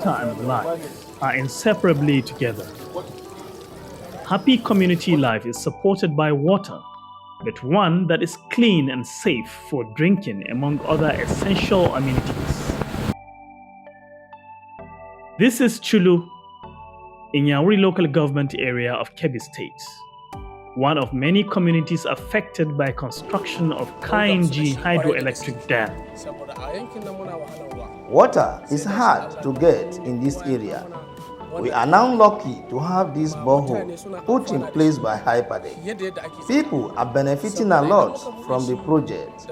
water and life are inseparably together. Happy community life is supported by water, but one that is clean and safe for drinking, among other essential amenities. This is Chulu, in Yauri local government area of Kebbi State, one of many communities affected by construction of Kainji hydroelectric dam. Water is hard to get in this area. We are now lucky to have this borehole put in place by Hyperdeck. People are benefiting a lot from the project.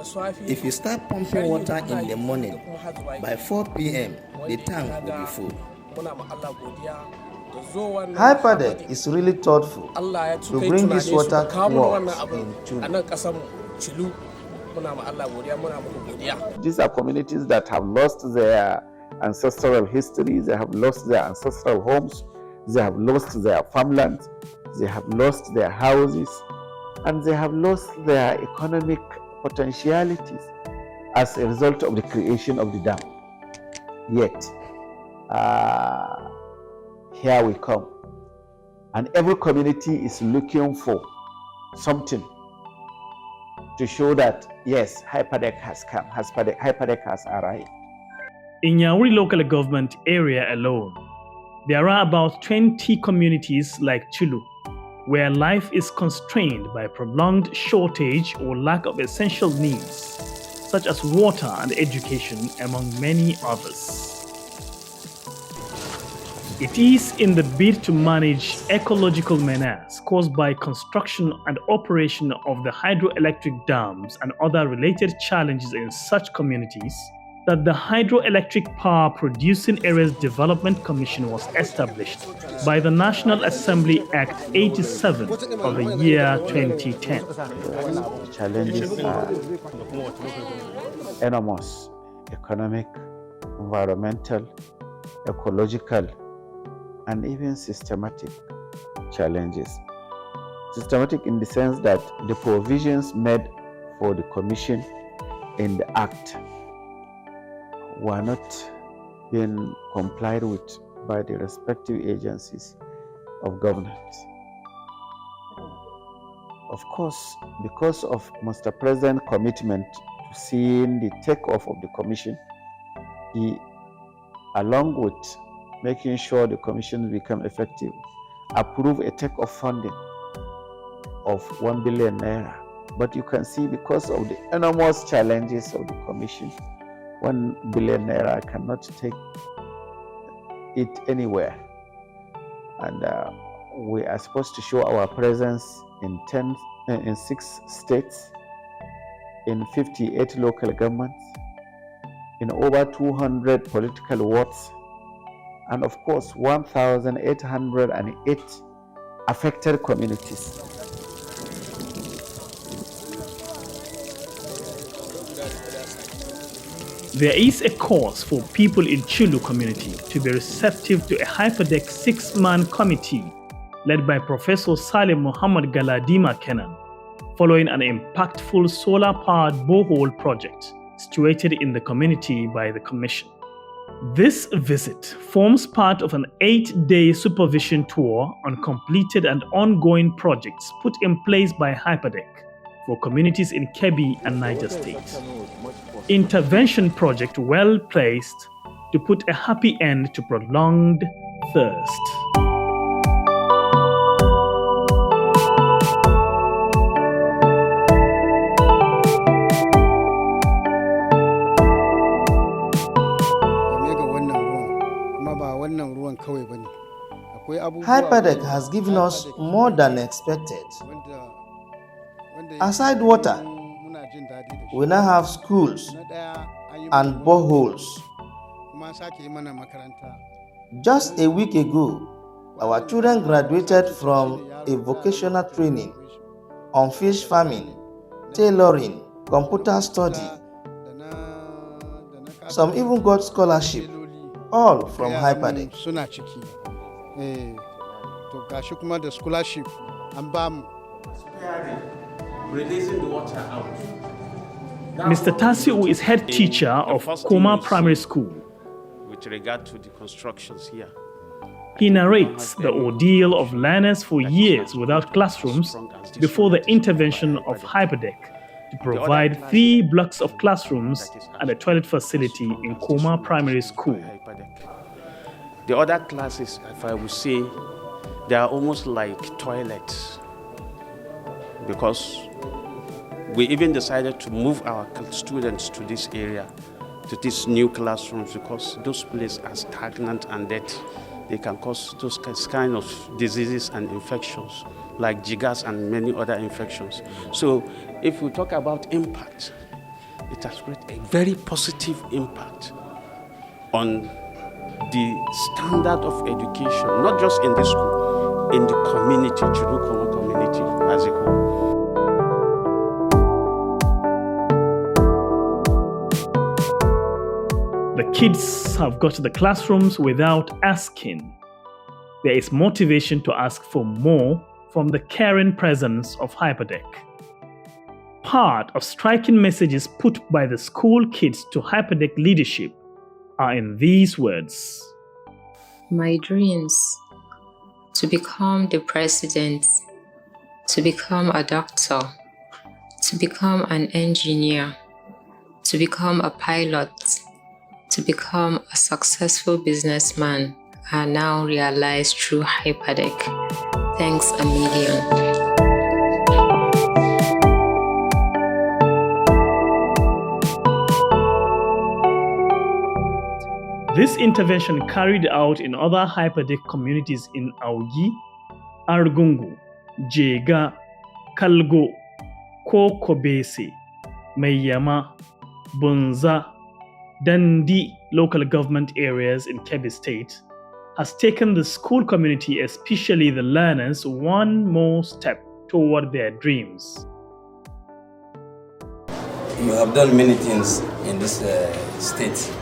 If you start pumping water in the morning, by 4 p.m. the tank will be full. Hyperdeck is really thoughtful to bring this water to works in Chulu. These are communities that have lost their ancestral histories, they have lost their ancestral homes, they have lost their farmlands, they have lost their houses, and they have lost their economic potentialities as a result of the creation of the dam. Yet, here we come, and every community is looking for something to show that yes, Hyperdeck has come, Hyperdeck has arrived. In Yauri local government area alone, there are about 20 communities like Chulu, where life is constrained by prolonged shortage or lack of essential needs, such as water and education, among many others. It is in the bid to manage ecological menace caused by construction and operation of the hydroelectric dams and other related challenges in such communities that the Hydroelectric Power Producing Areas Development Commission was established by the National Assembly Act 87 of the year 2010. The challenges are enormous: economic, environmental, ecological, and even systematic challenges. Systematic in the sense that the provisions made for the Commission in the Act were not being complied with by the respective agencies of government. Of course, because of Mr. President's commitment to seeing the takeoff of the Commission, he, along with making sure the Commission become effective, approved a takeoff funding of 1 billion naira. But you can see, because of the enormous challenges of the Commission, 1 billion naira cannot take it anywhere. And we are supposed to show our presence in 6 states, in 58 local governments, in over 200 political wards, and of course 1,808 affected communities. There is a cause for people in Chulu community to be receptive to a Hyperdeck 6-man committee led by Professor Salim Muhammad Galadima Kenan, following an impactful solar-powered borehole project situated in the community by the Commission. This visit forms part of an 8-day supervision tour on completed and ongoing projects put in place by Hyperdeck for communities in Kebbi and Niger State. Intervention project well placed to put a happy end to prolonged thirst. Hyperdeck has given us more than expected. Aside water, we now have schools and boreholes. Just a week ago, our children graduated from a vocational training on fish farming, tailoring, computer study. Some even got scholarship, all from Hyperdeck. Releasing the water out. Mr. Tasiu is head teacher of Koma Primary School. with regard to the constructions here. He narrates the ordeal of learners for years without classrooms before the intervention of Hyperdeck to provide 3 blocks of classrooms and a toilet facility in Koma Primary School. The other classes, if I would say, they are almost like toilets, because we even decided to move our students to this area, to these new classrooms, because those places are stagnant and dirty. They can cause those kind of diseases and infections, like jiggers and many other infections. So if we talk about impact, it has created a very positive impact on the standard of education, not just in the school, in the community, Chulukoma community as a whole. The kids have got to the classrooms without asking. There is motivation to ask for more from the caring presence of Hyperdeck. Part of striking messages put by the school kids to Hyperdeck leadership are in these words. My dreams: to become the president, to become a doctor, to become an engineer, to become a pilot, to become a successful businessman are now realized through Hyperdeck. Thanks a million. This intervention carried out in other Hyperdeck communities in Augi, Argungu, Jega, Kalgo, Kokobese, Mayama, Bunza, Dandi local government areas in Kebbi State has taken the school community, especially the learners, one more step toward their dreams. You have done many things in this state.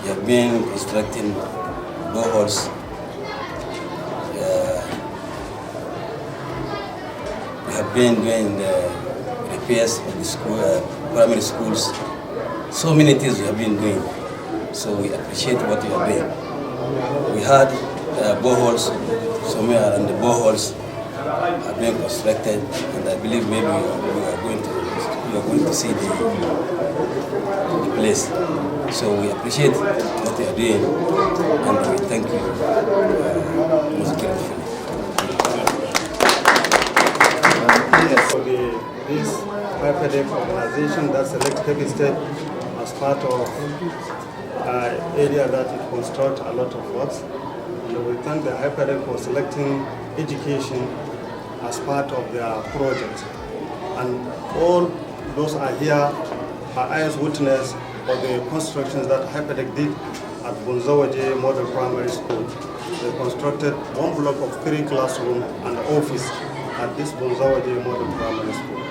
You have been constructing boreholes. You have been doing the repairs of the school, primary schools. So many things you have been doing. So we appreciate what you are doing. We had boreholes somewhere, and the boreholes have been constructed, and I believe maybe you are going to see the place. So we appreciate what you are doing, and we thank you most gratefully. For this Hyperdeck organization that selects Kebbi State as part of area that it constructs a lot of works. And we thank the Hyperdeck for selecting education as part of their project. And all those are here are eyes witness of the constructions that Hyperdeck did at Bunzawaje Model Primary School. They constructed 1 block of 3 classrooms and office at this Bunzawaje Model Primary School.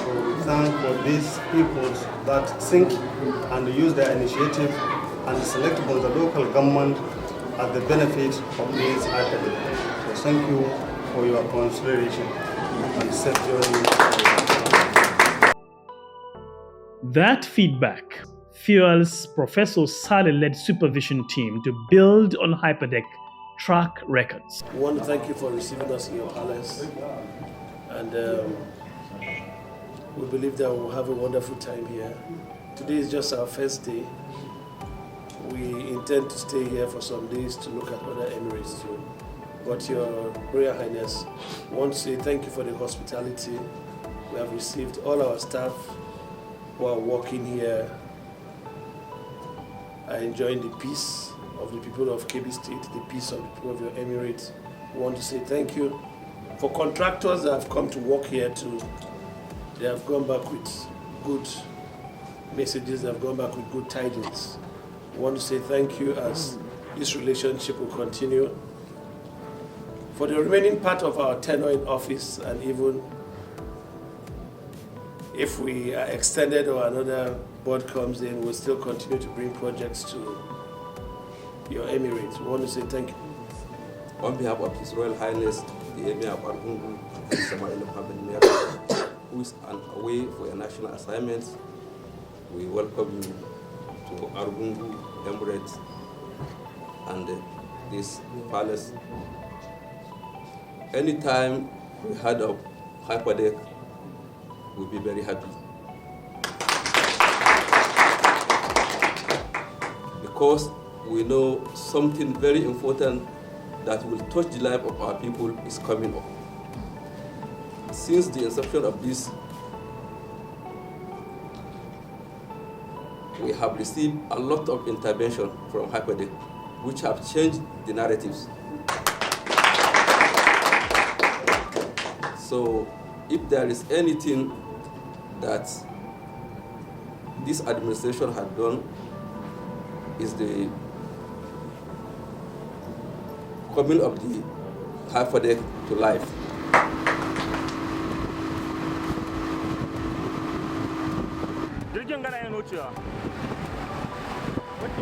So we thank for these people that think and use their initiative and select the local government at the benefit of this Hyperdeck. So thank you for your consideration and safe journey. That feedback fuels Professor Saleh-led supervision team to build on Hyperdeck track records. We want to thank you for receiving us in your palace, and we believe that we'll have a wonderful time here. Today is just our first day. We intend to stay here for some days to look at other emirates too. But Your Royal Highness, we want to say thank you for the hospitality we have received. All our staff who are working here are enjoying the peace of the people of Kebbi State, the peace of the people of your emirate. We want to say thank you. For contractors that have come to work here too, they have gone back with good messages, they have gone back with good tidings. We want to say thank you as this relationship will continue. For the remaining part of our tenure in office, and even if we are extended or another board comes in, we'll still continue to bring projects to your emirates. We want to say thank you. On behalf of His Royal Highness, the Emir of Argungu, who is away for a national assignment, we welcome you to Argungu Emirates and this palace. Anytime we heard of hyperdeck, we'll be very happy. Because we know something very important that will touch the life of our people is coming up. Since the inception of this, we have received a lot of intervention from hyperdeck, which have changed the narratives. So if there is anything that this administration had done, is the coming of the hyperdeck to life.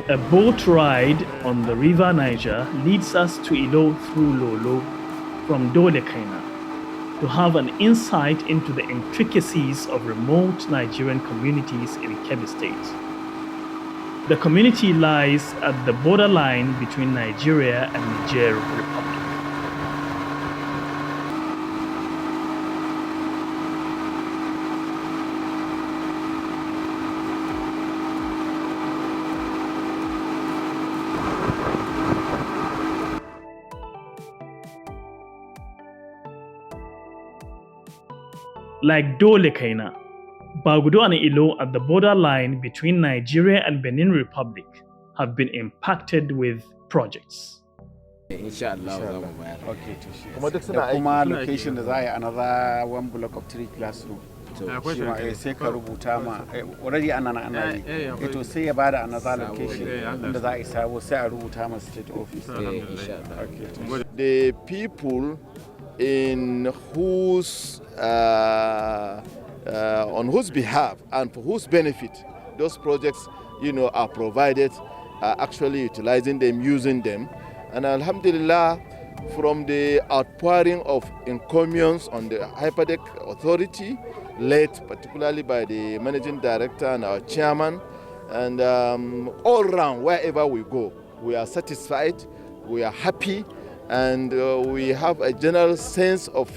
A boat ride on the river Niger leads us to Ilo through Lolo from Dolekaina to have an insight into the intricacies of remote Nigerian communities in Kebbi State. The community lies at the borderline between Nigeria and Niger Republic. Like Dolekaina, Bagudo and Ilo at the borderline between Nigeria and Benin Republic have been impacted with projects. Inshallah. Okay. Kuma location da za a yi another one block of 3 classroom. Sai ka rubuta ma already ana yi. To sai ya bada another location da za a yi sabo sai a rubuta ma state office. Inshallah. Okay. The people in whose on whose behalf and for whose benefit those projects, are provided, actually utilizing them, using them, and alhamdulillah, from the outpouring of encomiums on the hyperdeck authority, led particularly by the managing director and our chairman, and all around wherever we go, we are satisfied, we are happy, and we have a general sense of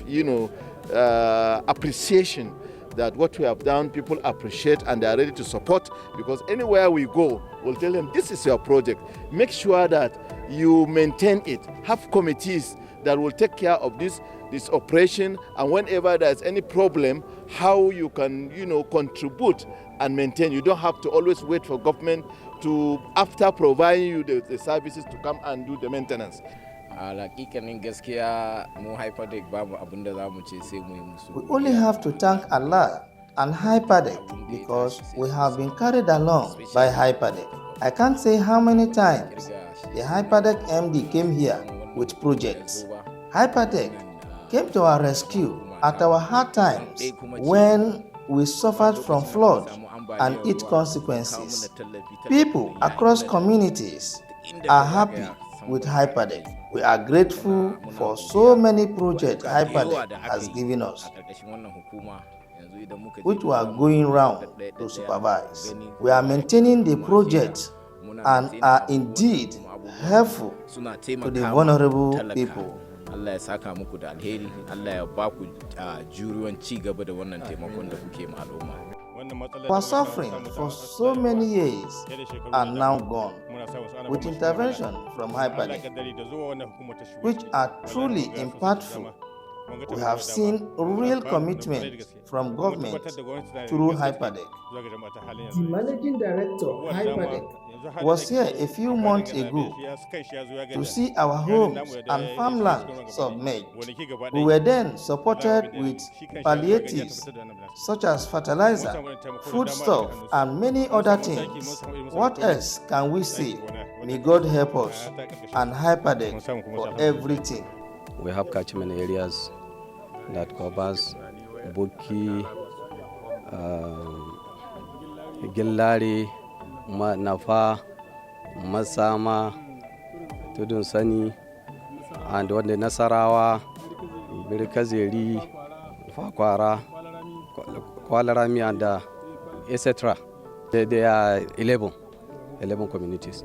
appreciation that what we have done, people appreciate and they are ready to support, because anywhere we go, we'll tell them, this is your project. Make sure that you maintain it. Have committees that will take care of this operation, and whenever there's any problem, how you can, contribute and maintain. You don't have to always wait for government to, after providing you the services, to come and do the maintenance. We only have to thank Allah and hyperdeck because we have been carried along by hyperdeck. I can't say how many times the hyperdeck MD came here with projects. Hyperdeck came to our rescue at our hard times when we suffered from flood and its consequences. People across communities are happy with hyperdeck. We are grateful for so many projects hyperdeck has given us, which we are going round to supervise. We are maintaining the project and are indeed helpful to the vulnerable people. Allah ya saka muku da alheri, Allah ya ba ku juriyan ci gaba da wannan taimakon da kuke ma al'umma. Our suffering for so many years are now gone with intervention from hyperdeck, which are truly impactful. We have seen real commitment from government through hyperdeck. The managing director of hyperdeck was here a few months ago to see our homes and farmland submerged. We were then supported with palliatives such as fertilizer, foodstuff, and many other things. What else can we say? May God help us and hyperdeck for everything. We have catchment areas that covers Buki, Gillari, Nafa, Masama, Tudun Sani, and one the Nasarawa, Birkazeri, Fakwara, Kwalarami, and etc. There are 11 communities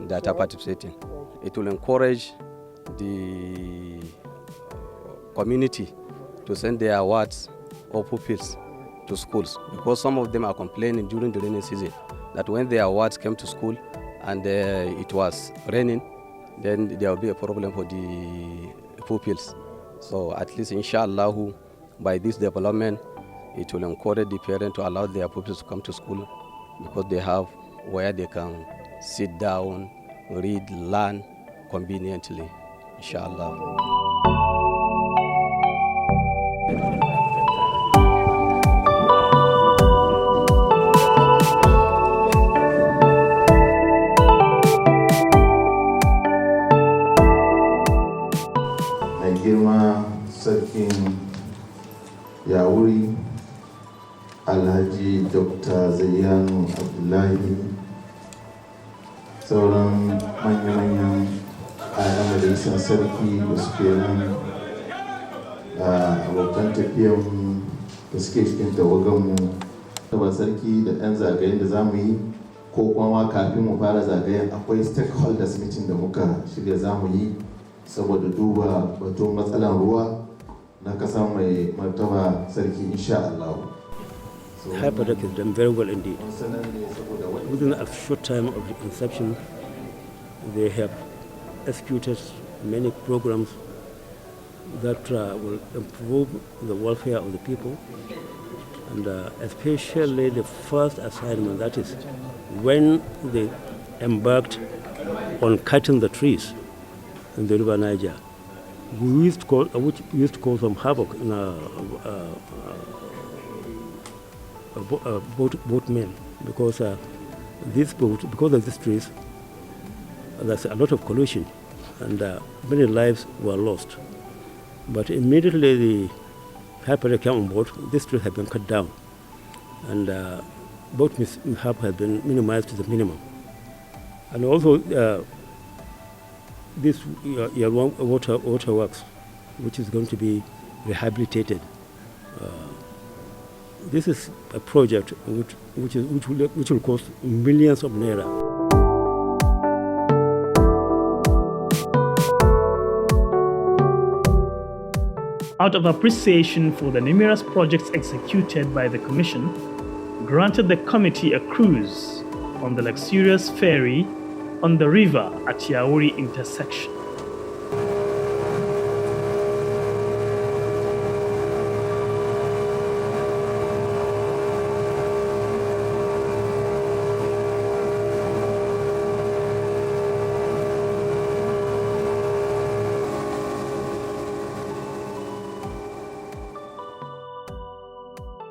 that are participating. it will encourage the community to send their wards or pupils to schools, because some of them are complaining during the rainy season that when their wards came to school and it was raining, then there will be a problem for the pupils. So at least inshallah, by this development, it will encourage the parents to allow their pupils to come to school, because they have where they can sit down, read, learn conveniently, inshallah. Mai girma sarkin Yawuri Alhaji Dr. Zayyanu Abdullahi, sauran manya-manyan ayan majalisar sarki da suke nan, abokan tafiyanmu da suke cikin tawaganmu, taba sarki da ɗan zagayen da za mu yi, ko kuma kafin mu fara zagayen akwai stakeholders meeting da muka shirya za mu yi saboda duba batun matsalan ruwa na kasa mai martaba sarki insha Allah. Hyperdeck has done very well indeed. Within a short time of the inception, they have executed many programs that will improve the welfare of the people, and especially the first assignment, that is when they embarked on cutting the trees in the river Niger, we used to call some havoc in boatmen, because because of these trees, there's a lot of pollution, and many lives were lost. But immediately the hyperdeck came on board, these trees have been cut down, and boat mishap has been minimized to the minimum. And also this water works, which is going to be rehabilitated. This is a project which will cost millions of naira. Out of appreciation for the numerous projects executed by the Commission, granted the committee a cruise on the luxurious ferry on the river at Yawuri intersection.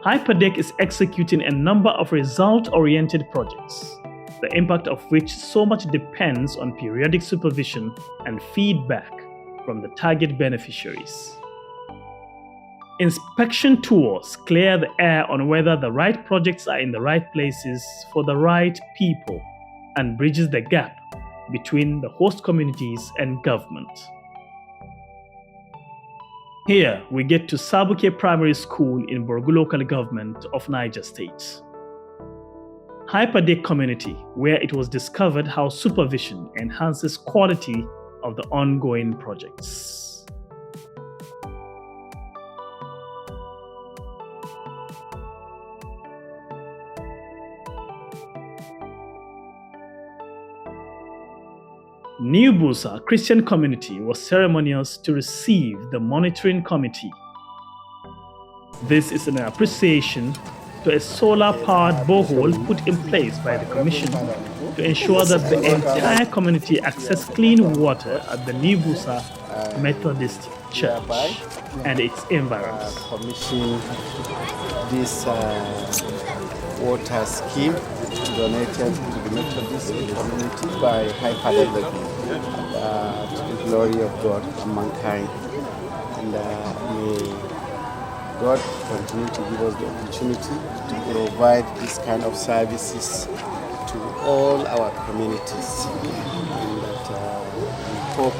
Hyperdeck is executing a number of result-oriented projects, the impact of which so much depends on periodic supervision and feedback from the target beneficiaries. Inspection tours clear the air on whether the right projects are in the right places for the right people and bridges the gap between the host communities and government. Here, we get to Sabuke Primary School in Borgu Local Government of Niger State. Hyperdeck community, where it was discovered how supervision enhances quality of the ongoing projects. New Busa Christian community was ceremonious to receive the monitoring committee. This is an appreciation to a solar-powered borehole put in place by the Commission to ensure that the entire community access clean water at the New Busa Methodist Church and its environs. Commission this water scheme donated to the Methodist community by Hyperdeck to the glory of God and mankind. And may God continue to give us the opportunity to provide this kind of services to all our communities. And that we hope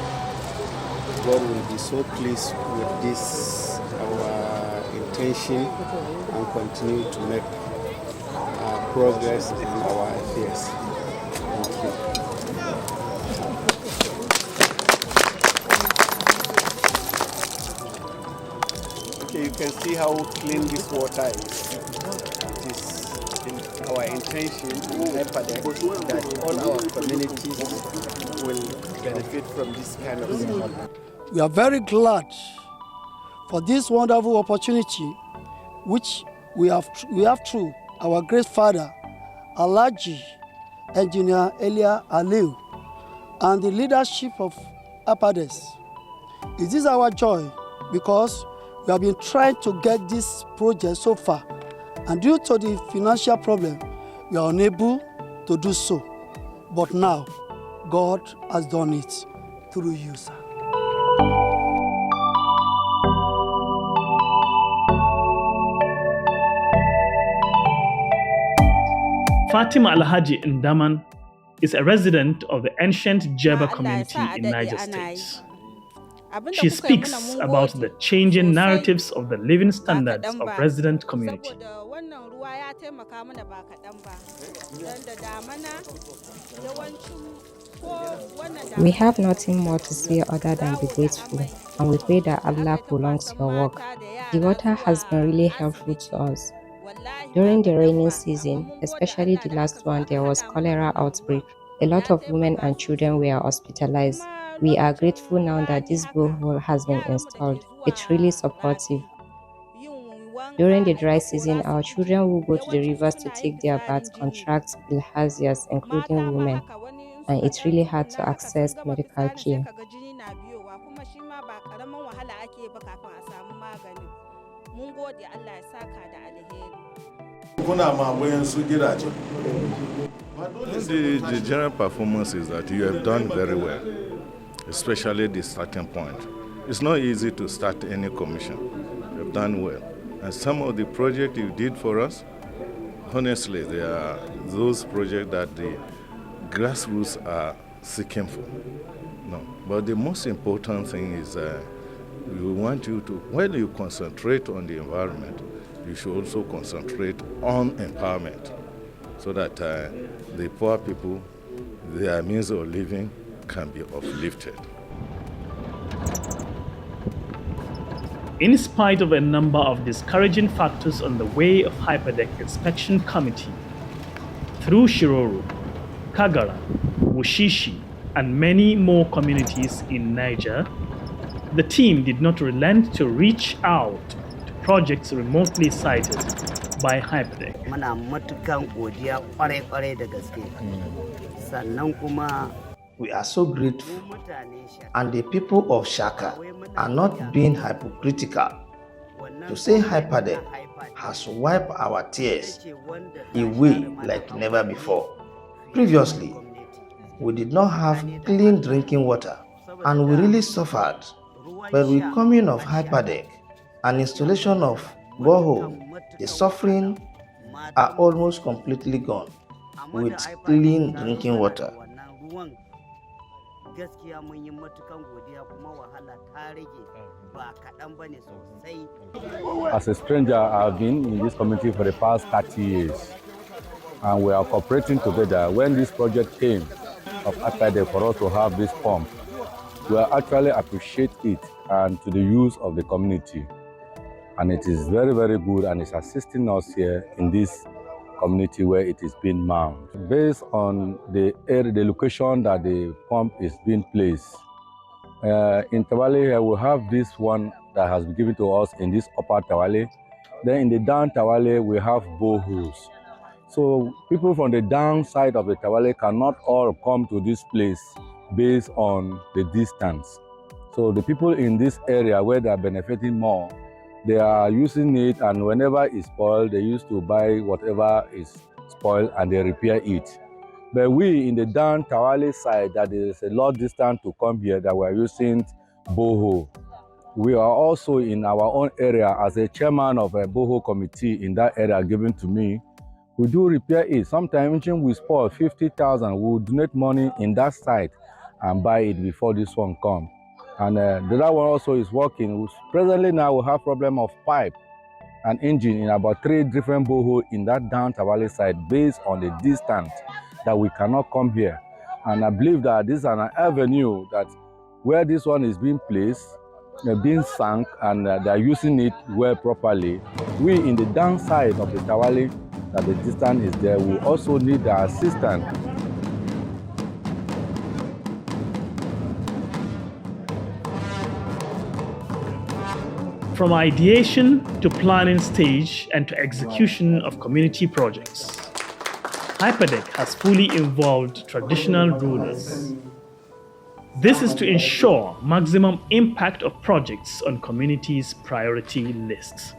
God will be so pleased with this, our intention, and continue to make progress in our affairs. Thank you. can see how clean this water is. It is in our intention in Hyperdeck that all our communities will benefit from this kind of support. We are very glad for this wonderful opportunity which we have through our great father, Alhaji Engineer Elia Aliu, and the leadership of APADES. It is our joy because we have been trying to get this project so far, and due to the financial problem, we are unable to do so. But now, God has done it through you, sir. Fatima Alhaji Ndaman is a resident of the ancient Jeba community in Niger State. She speaks about the changing narratives of the living standards of resident community. We have nothing more to say other than be grateful, and we pray that Allah prolongs your work. The water has been really helpful to us. During the rainy season, especially the last one, there was cholera outbreak. A lot of women and children were hospitalized. We are grateful now that this borehole has been installed. It's really supportive. During the dry season, our children who go to the rivers to take their baths contract bilharzias, including women, and it's really hard to access medical care. The general performance is that you have done very well, especially the starting point. It's not easy to start any commission. You have done well. And some of the projects you did for us, honestly, they are those projects that the grassroots are seeking for. No. But the most important thing is we want you to, when you concentrate on the environment, you should also concentrate on empowerment so that the poor people, their means of living can be uplifted. In spite of a number of discouraging factors on the way of Hyperdeck Inspection Committee, through Shiroro, Kagara, Wushishi, and many more communities in Niger, the team did not relent to reach out to projects remotely sited by Hyperdeck. We are so grateful, and the people of Shaka are not being hypocritical to say Hyperdeck has wiped our tears away like never before. Previously, we did not have clean drinking water, and we really suffered. But with coming of Hyperdeck and installation of borehole, the suffering are almost completely gone with clean drinking water. As a stranger, I've been in this community for the past 30 years, and we are cooperating together. When this project came of Hyperdeck for us to have this pump, we actually appreciate it and to the use of the community. And it is very, very good, and it's assisting us here in this community where it is being mounted. Based on the area, the location that the pump is being placed, in Tawale here we have this one that has been given to us in this upper Tawale. Then in the down Tawale we have boreholes. So people from the down side of the Tawale cannot all come to this place based on the distance. So the people in this area where they are benefiting more, they are using it, and whenever it's spoiled, they used to buy whatever is spoiled and they repair it. But we in the down Tawale side, that is a lot distance to come here, that we are using borehole. We are also in our own area as a chairman of a borehole committee in that area given to me. We do repair it. Sometimes we spoil 50,000, we will donate money in that side and buy it before this one comes. And the other one also is working. Presently now we have problem of pipe and engine in about 3 different boreholes in that down Tawale side based on the distance that we cannot come here. And I believe that this is an avenue that where this one is being placed, being sunk and they are using it well properly, we in the downside of the Tawali, that the distance is there, we also need the assistance. From ideation to planning stage and to execution of community projects, Hyperdeck has fully involved traditional rulers. This is to ensure maximum impact of projects on communities' priority lists.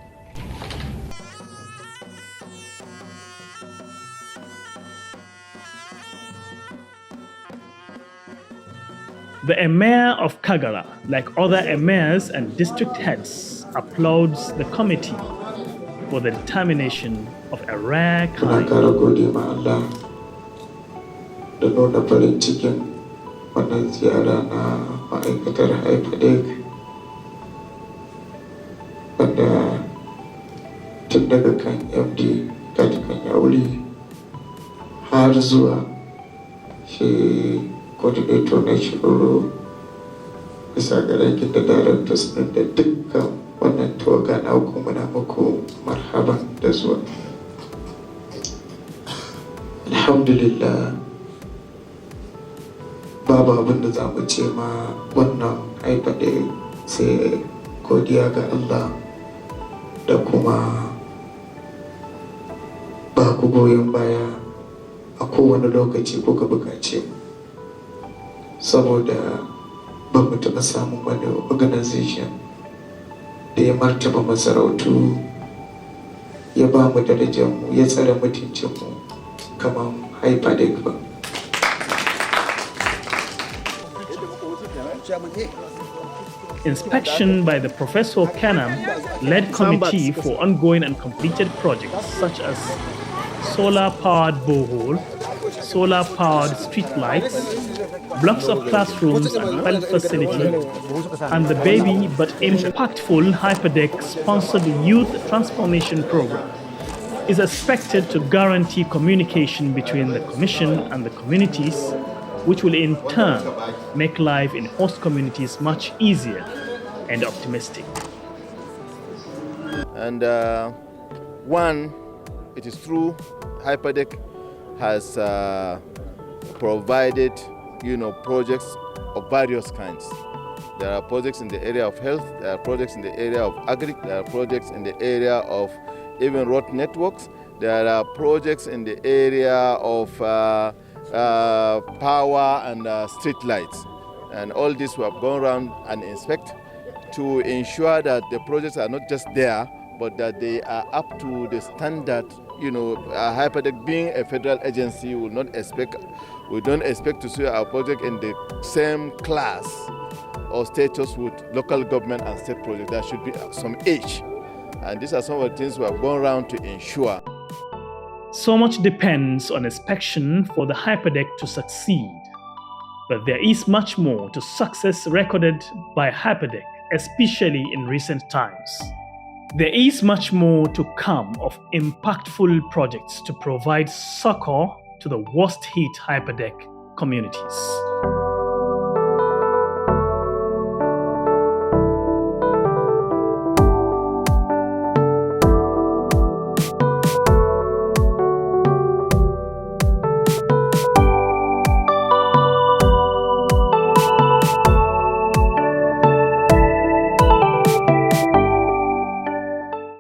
The Emir of Kagara, like other emirs and district heads, applauds the committee for the determination of a rare kind. Wannan ziyara na ma'aikatar Hyperdeck wanda tun daga kan MD kan yauri har zuwa shi coordinator na shiro bisa ga rankin da directors ɗin da dukkan wannan tawaga na kuma na muku marhaban da zuwa. Alhamdulillah, babu abin da za mu ce ma wannan Hyperdeck sai godiya ga Allah da kuma ba ku goyon baya a kowane lokaci kuka bukace mu, saboda ba mu taɓa samun wani organization da ya martaba masarautu ya ba mu darajarmu ya tsare mutuncinmu kamar Hyperdeck ba. Inspection by the Professor Kenam-led committee for ongoing and completed projects such as solar-powered borehole, solar-powered streetlights, blocks of classrooms and health facility, and the baby but impactful Hyperdeck-sponsored youth transformation program is expected to guarantee communication between the Commission and the communities, which will in turn make life in host communities much easier and optimistic. And one, it is true, Hyperdeck has provided, projects of various kinds. There are projects in the area of health, there are projects in the area of agri, there are projects in the area of even road networks, there are projects in the area of power and street lights, and all this we have gone around and inspect to ensure that the projects are not just there, but that they are up to the standard. Hyperdeck being a federal agency we don't expect to see our project in the same class or status with local government and state projects. There should be some age, and these are some of the things we have gone around to ensure. So much depends on inspection for the Hyperdeck to succeed. But there is much more to success recorded by Hyperdeck, especially in recent times. There is much more to come of impactful projects to provide succor to the worst hit Hyperdeck communities.